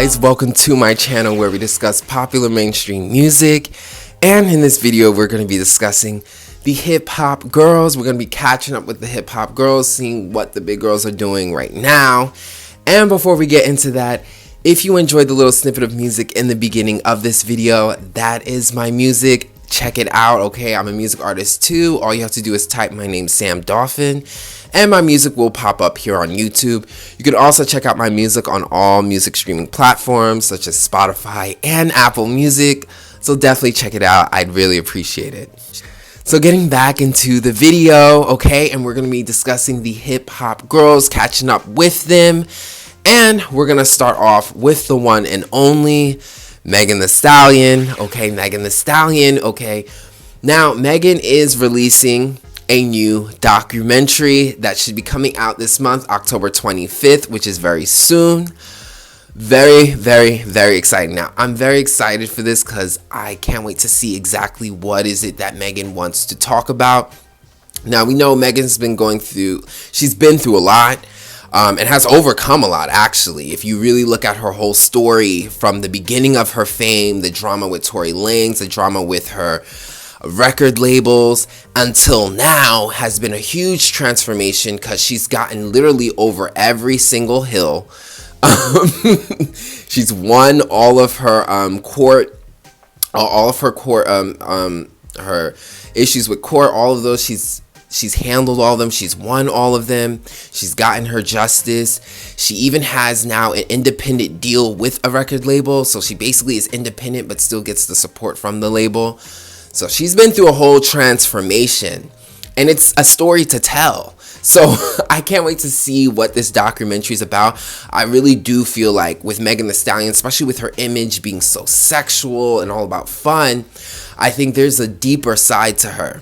guys, welcome to my channel where we discuss popular mainstream music. And in this video we're going to be discussing the hip-hop girls. We're going to be catching up with the hip-hop girls, seeing what the big girls are doing right now. And before we get into that, if you enjoyed the little snippet of music in the beginning of this video, that is my music. Check it out, okay? I'm a music artist too. All you have to do is type my name, Sam Dolphin, and my music will pop up here on YouTube. You can also check out my music on all music streaming platforms such as Spotify and Apple Music. So definitely check it out. I'd really appreciate it. So getting back into the video, okay, and we're going to be discussing the hip-hop girls, catching up with them. And we're going to start off with the one and only Megan Thee Stallion, okay, Megan Thee Stallion, okay. Now, Megan is releasing a new documentary that should be coming out this month, October 25th, which is very soon. Very, very, very exciting. Now, I'm very excited for this because I can't wait to see exactly what is it that Megan wants to talk about. Now, we know Megan's been she's been through a lot. And has overcome a lot, actually. If you really look at her whole story from the beginning of her fame, the drama with Tory Lanez, the drama with her record labels, until now has been a huge transformation because she's gotten literally over every single hill. She's won all of her her issues with court, all of those. She's handled all of them. She's won all of them. She's gotten her justice. She even has now an independent deal with a record label. So she basically is independent but still gets the support from the label. So she's been through a whole transformation. And it's a story to tell. So I can't wait to see what this documentary is about. I really do feel like with Megan Thee Stallion, especially with her image being so sexual and all about fun, I think there's a deeper side to her.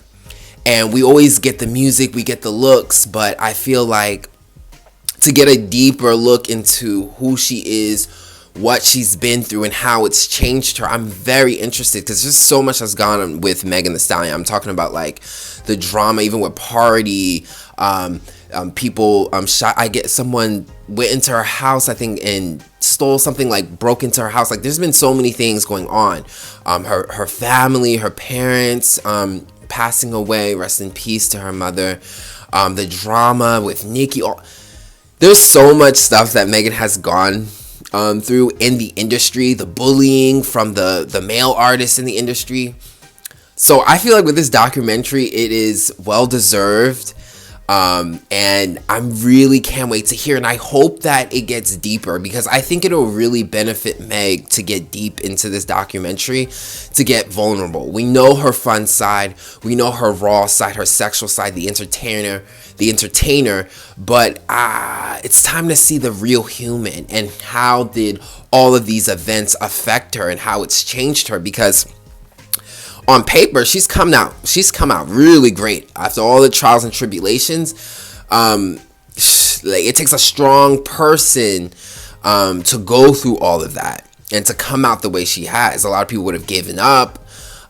And we always get the music, we get the looks, but I feel like to get a deeper look into who she is, what she's been through, and how it's changed her, I'm very interested because there's so much that's gone on with Megan Thee Stallion. I'm talking about like the drama, even with Party, people someone went into her house, I think, and stole something, like broke into her house. Like there's been so many things going on. Her family, her parents, passing away, rest in peace to her mother, the drama with Nicki, there's so much stuff that Megan has gone through in the industry, the bullying from the male artists in the industry. So I feel like with this documentary, it is well deserved. And I really can't wait to hear, and I hope that it gets deeper because I think it'll really benefit Meg to get deep into this documentary, to get vulnerable. We know her fun side, we know her raw side, her sexual side, the entertainer, but it's time to see the real human and how did all of these events affect her and how it's changed her, because on paper, she's come out really great after all the trials and tribulations. It takes a strong person to go through all of that and to come out the way she has. A lot of people would have given up,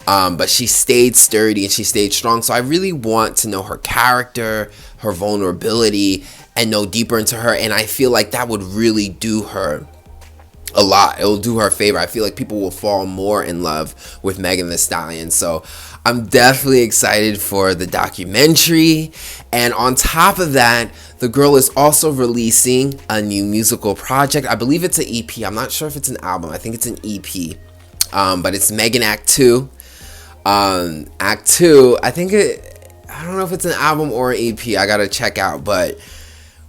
but she stayed sturdy and she stayed strong. So I really want to know her character, her vulnerability, and know deeper into her. And I feel like that would really do her a lot. It will do her a favor. I feel like people will fall more in love with Megan Thee Stallion. So I'm definitely excited for the documentary. And on top of that, the girl is also releasing a new musical project. I believe it's an EP. I'm not sure if it's an album. I think it's an EP. But it's Megan Act 2. Act 2, I don't know if it's an album or an EP. I gotta check out. But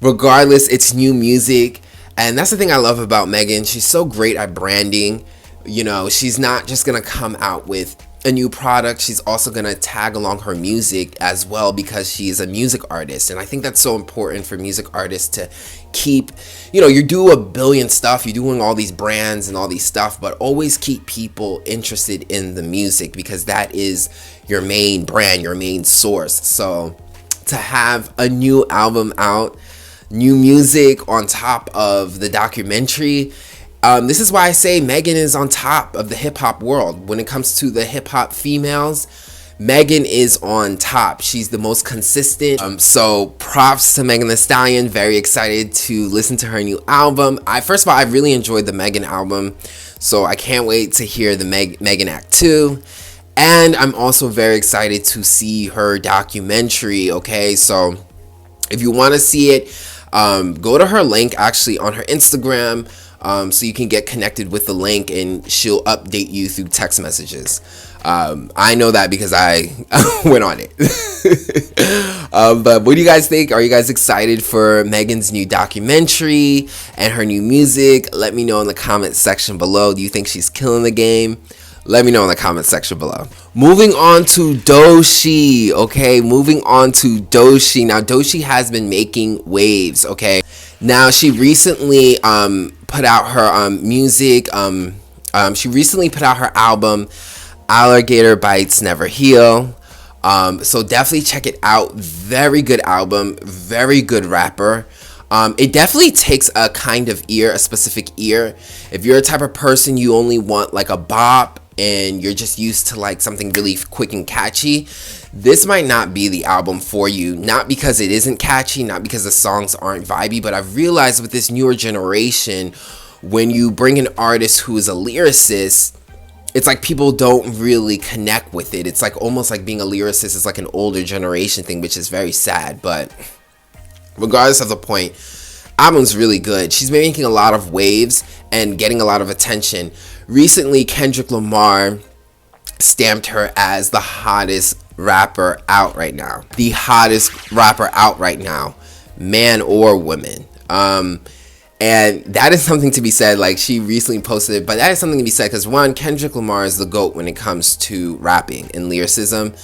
regardless, it's new music. And that's the thing I love about Megan. She's so great at branding. You know, she's not just going to come out with a new product. She's also going to tag along her music as well because she's a music artist. And I think that's so important for music artists to keep, you do a billion stuff. You're doing all these brands and all these stuff, but always keep people interested in the music because that is your main brand, your main source. So to have a new album out, new music on top of the documentary, this is why I say Megan is on top of the hip-hop world. When it comes to the hip-hop females, Megan is on top. She's the most consistent. So props to Megan Thee Stallion. Very excited to listen to her new album. First of all, I really enjoyed the Megan album, so I can't wait to hear the Megan Act 2. And I'm also very excited to see her documentary. Okay, so if you want to see it, go to her link actually on her Instagram, so you can get connected with the link and she'll update you through text messages. I know that because I went on it. But what do you guys think? Are you guys excited for Megan's new documentary and her new music? Let me know in the comment section below. Do you think she's killing the game? Let me know in the comment section below. Moving on to Doechii, okay? Moving on to Doechii. Now, Doechii has been making waves, okay? Now, she recently put out her music. She recently put out her album, Alligator Bites Never Heal. So definitely check it out. Very good album. Very good rapper. It definitely takes a kind of ear, a specific ear. If you're a type of person you only want like a bop and you're just used to like something really quick and catchy, this might not be the album for you. Not because it isn't catchy, not because the songs aren't vibey, but I've realized with this newer generation, when you bring an artist who is a lyricist, it's like people don't really connect with it. It's like almost like being a lyricist is like an older generation thing, which is very sad. But regardless of the point, album's really good. She's been making a lot of waves and getting a lot of attention. Recently, Kendrick Lamar stamped her as the hottest rapper out right now. The hottest rapper out right now, man or woman. And that is something to be said. Like, she recently posted it, but that is something to be said because, one, Kendrick Lamar is the GOAT when it comes to rapping and lyricism.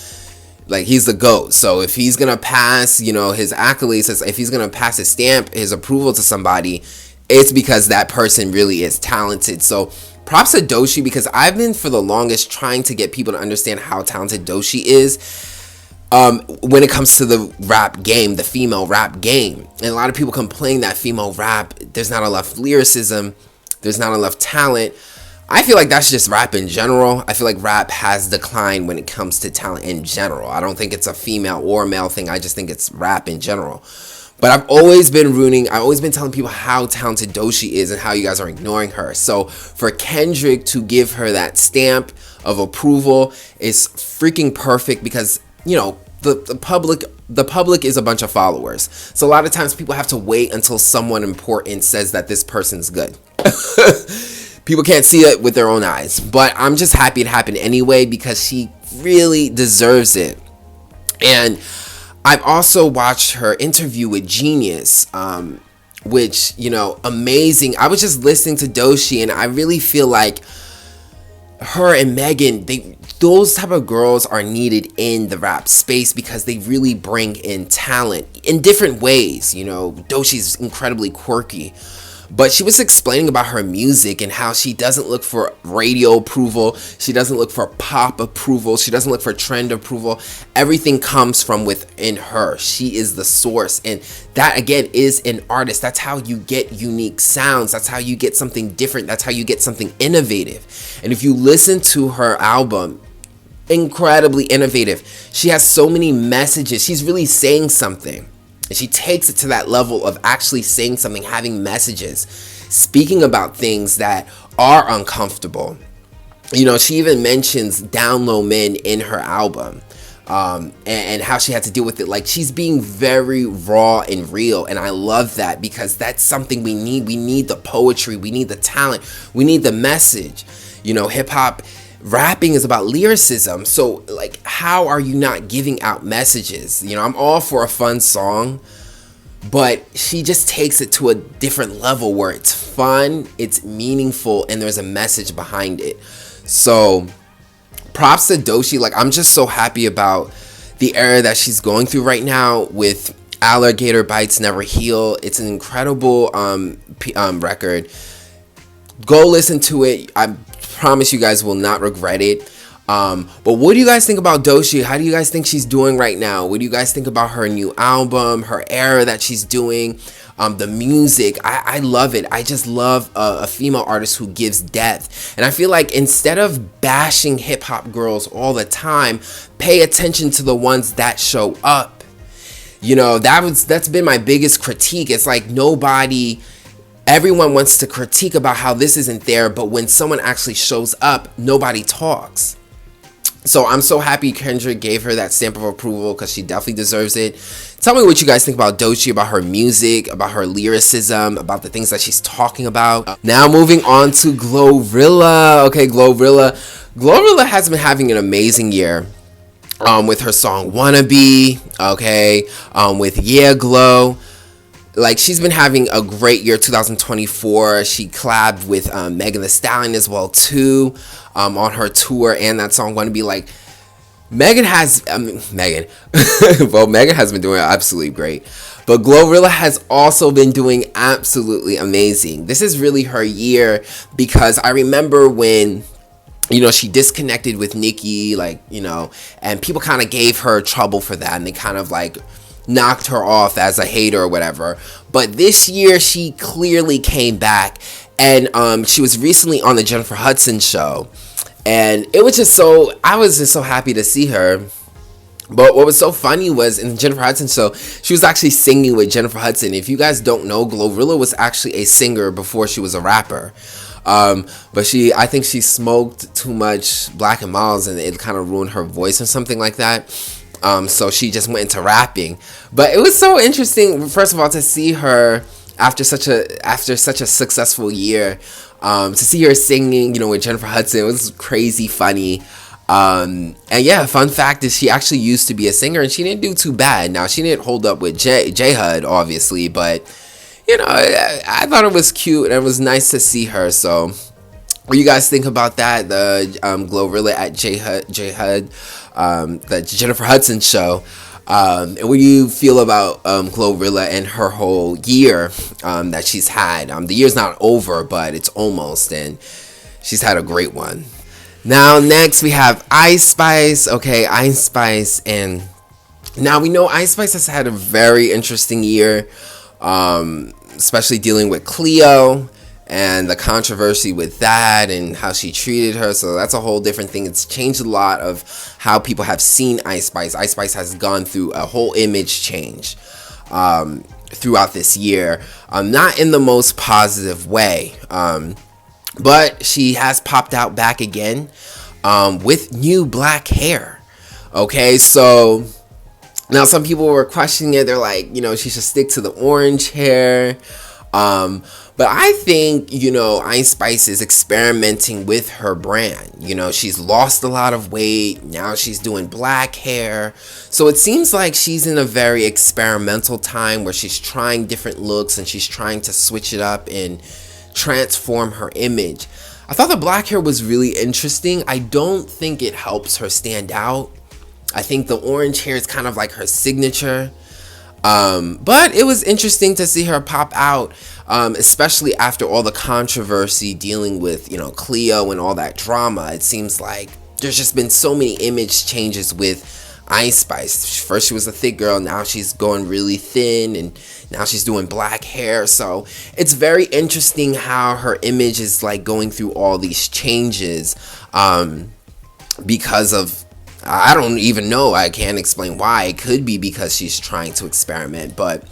Like, he's the GOAT. So if he's gonna pass, his accolades, if he's gonna pass his stamp, his approval to somebody, it's because that person really is talented. So props to Doechii, because I've been for the longest trying to get people to understand how talented Doechii is when it comes to the rap game, the female rap game. And a lot of people complain that female rap, there's not enough lyricism, there's not enough talent. I feel like that's just rap in general. I feel like rap has declined when it comes to talent in general. I don't think it's a female or male thing. I just think it's rap in general. But I've always been telling people how talented Doechii is and how you guys are ignoring her. So for Kendrick to give her that stamp of approval is freaking perfect because, the public is a bunch of followers. So a lot of times people have to wait until someone important says that this person's good. People can't see it with their own eyes. But I'm just happy it happened anyway because she really deserves it. And I've also watched her interview with Genius, which, amazing. I was just listening to Doechii and I really feel like her and Megan, those type of girls are needed in the rap space because they really bring in talent in different ways. Doechii's incredibly quirky. But she was explaining about her music and how she doesn't look for radio approval. She doesn't look for pop approval. She doesn't look for trend approval. Everything comes from within her. She is the source. And that, again, is an artist. That's how you get unique sounds. That's how you get something different. That's how you get something innovative. And if you listen to her album, incredibly innovative. She has so many messages. She's really saying something. And she takes it to that level of actually saying something, having messages, speaking about things that are uncomfortable. She even mentions down low men in her album, and how she had to deal with it. Like, she's being very raw and real. And I love that because that's something we need. We need the poetry. We need the talent. We need the message. Hip hop. Rapping is about lyricism, so like, how are you not giving out messages? I'm all for a fun song, but she just takes it to a different level where it's fun, it's meaningful, and there's a message behind it. So props to Doechii. Like, I'm just so happy about the era that she's going through right now with Alligator Bites Never Heal. It's an incredible record. Go listen to it. I promise you guys will not regret it. But what do you guys think about Doechii? How do you guys think she's doing right now? What do you guys think about her new album, her era that she's doing, the music? I love it. I just love a female artist who gives depth. And I feel like instead of bashing hip-hop girls all the time, pay attention to the ones that show up. You know, that's been my biggest critique. It's like everyone wants to critique about how this isn't there, but when someone actually shows up, nobody talks. So I'm so happy Kendrick gave her that stamp of approval, because she definitely deserves it. Tell me what you guys think about Doechii, about her music, about her lyricism, about the things that she's talking about. Now moving on to Glorilla. Okay, Glorilla has been having an amazing year. With her song Wannabe, okay, with Yeah Glow. Like, she's been having a great year, 2024. She collabed with Megan Thee Stallion as well too, on her tour, and that song Wannabe. Like, Megan has been doing absolutely great, but Glorilla has also been doing absolutely amazing. This is really her year, because I remember when, you know, she disconnected with Nicki, like, you know, and people kind of gave her trouble for that, and they kind of like knocked her off as a hater or whatever. But this year she clearly came back, and she was recently on the Jennifer Hudson show, and I was just so happy to see her. But what was so funny was, in the Jennifer Hudson show, she was actually singing with Jennifer Hudson. If you guys don't know, Glorilla was actually a singer before she was a rapper. But I think she smoked too much Black and Miles, and it kind of ruined her voice or something like that. So she just went into rapping. But it was so interesting, first of all, to see her after such a successful year, to see her singing, you know, with Jennifer Hudson. It was crazy funny. And yeah, fun fact is she actually used to be a singer, and she didn't do too bad. Now, she didn't hold up with J-Hud, obviously, but, you know, I thought it was cute, and it was nice to see her. So what do you guys think about that? The Glorilla at J-Hud, the Jennifer Hudson show. And what do you feel about Glorilla and her whole year that she's had? The year's not over, but it's almost, and she's had a great one. Now, next we have Ice Spice. Okay, Ice Spice. And now we know Ice Spice has had a very interesting year, especially dealing with Cleo and the controversy with that and how she treated her. So that's a whole different thing. It's changed a lot of how people have seen Ice Spice. Ice Spice has gone through a whole image change throughout this year. Not in the most positive way. But she has popped out back again with new black hair. Okay, so now some people were questioning it. They're like, you know, she should stick to the orange hair. But I think, you know, Ice Spice is experimenting with her brand. You know, she's lost a lot of weight. Now she's doing black hair. So it seems like she's in a very experimental time where she's trying different looks, and she's trying to switch it up and transform her image. I thought the black hair was really interesting. I don't think it helps her stand out. I think the orange hair is kind of like her signature. But it was interesting to see her pop out, especially after all the controversy dealing with, you know, Cleo and all that drama. It seems like there's just been so many image changes with Ice Spice. First she was a thick girl, now she's going really thin, and now she's doing black hair. So it's very interesting how her image is like going through all these changes, because of, I don't even know, I can't explain why. It could be because she's trying to experiment. But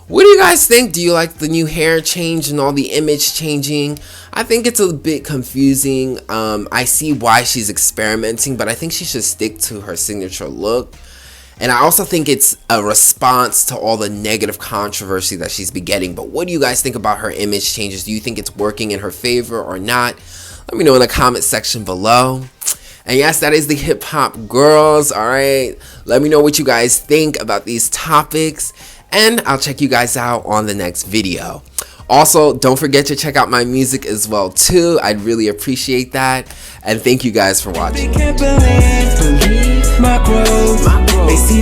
what do you guys think? Do you like the new hair change and all the image changing? I think it's a bit confusing. I see why she's experimenting, but I think she should stick to her signature look. And I also think it's a response to all the negative controversy that she's been getting. But what do you guys think about her image changes? Do you think it's working in her favor or not? Let me know in the comment section below. And yes, that is the Hip Hop Girls. All right, let me know what you guys think about these topics, and I'll check you guys out on the next video. Also, don't forget to check out my music as well too. I'd really appreciate that, and thank you guys for watching. They can't believe my growth. They see